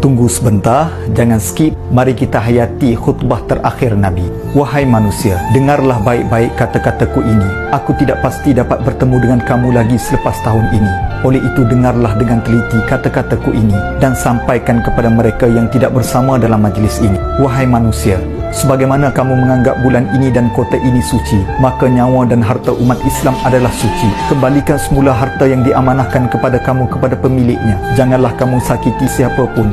Tunggu sebentar, jangan skip. Mari kita hayati khutbah terakhir Nabi. Wahai manusia, dengarlah baik-baik kata-kataku ini. Aku tidak pasti dapat bertemu dengan kamu lagi selepas tahun ini. Oleh itu, dengarlah dengan teliti kata-kataku ini dan sampaikan kepada mereka yang tidak bersama dalam majlis ini. Wahai manusia, sebagaimana kamu menganggap bulan ini dan kota ini suci, maka nyawa dan harta umat Islam adalah suci. Kembalikan semula harta yang diamanahkan kepada kamu kepada pemiliknya. Janganlah kamu sakiti siapapun,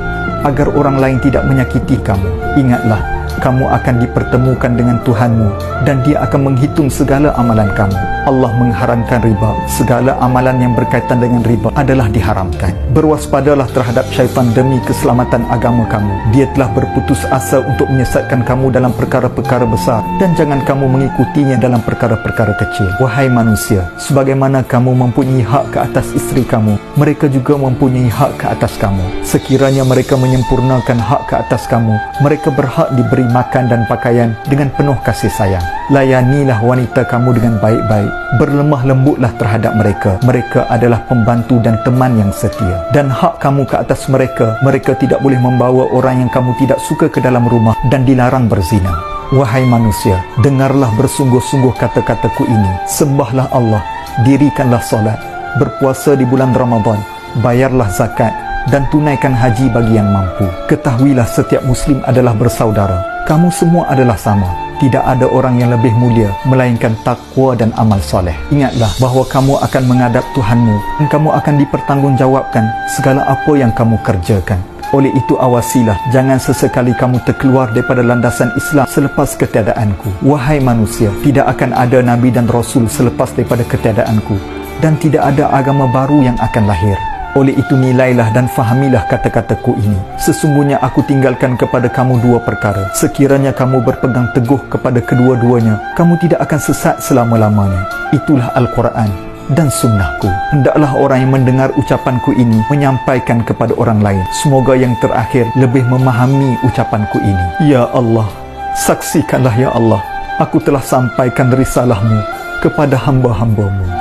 agar orang lain tidak menyakiti kamu. Ingatlah, kamu akan dipertemukan dengan Tuhanmu dan Dia akan menghitung segala amalan kamu. Allah mengharamkan riba. Segala amalan yang berkaitan dengan riba adalah diharamkan. Berwaspadalah terhadap syaitan demi keselamatan agama kamu. Dia telah berputus asa untuk menyesatkan kamu dalam perkara-perkara besar, dan jangan kamu mengikutinya dalam perkara-perkara kecil. Wahai manusia, sebagaimana kamu mempunyai hak ke atas isteri kamu, mereka juga mempunyai hak ke atas kamu. Sekiranya mereka menyempurnakan hak ke atas kamu, mereka berhak diberi makan dan pakaian dengan penuh kasih sayang. Layanilah wanita kamu dengan baik-baik. Berlemah lembutlah terhadap mereka. Mereka adalah pembantu dan teman yang setia. Dan hak kamu ke atas mereka, mereka tidak boleh membawa orang yang kamu tidak suka ke dalam rumah dan dilarang berzina. Wahai manusia, dengarlah bersungguh-sungguh kata-kataku ini. Sembahlah Allah, dirikanlah solat, berpuasa di bulan Ramadan, bayarlah zakat dan tunaikan haji bagi yang mampu. Ketahuilah setiap Muslim adalah bersaudara. Kamu semua adalah sama. Tidak ada orang yang lebih mulia melainkan takwa dan amal soleh. Ingatlah bahawa kamu akan menghadap Tuhanmu dan kamu akan dipertanggungjawabkan segala apa yang kamu kerjakan. Oleh itu awasilah, jangan sesekali kamu terkeluar daripada landasan Islam selepas ketiadaanku. Wahai manusia, tidak akan ada Nabi dan Rasul selepas daripada ketiadaanku, dan tidak ada agama baru yang akan lahir. Oleh itu nilailah dan fahamilah kata-kataku ini. Sesungguhnya aku tinggalkan kepada kamu dua perkara. Sekiranya kamu berpegang teguh kepada kedua-duanya, kamu tidak akan sesat selama-lamanya. Itulah Al-Quran dan sunnahku. Hendaklah orang yang mendengar ucapanku ini menyampaikan kepada orang lain. Semoga yang terakhir lebih memahami ucapanku ini. Ya Allah, saksikanlah ya Allah, aku telah sampaikan risalahmu kepada hamba-hambamu.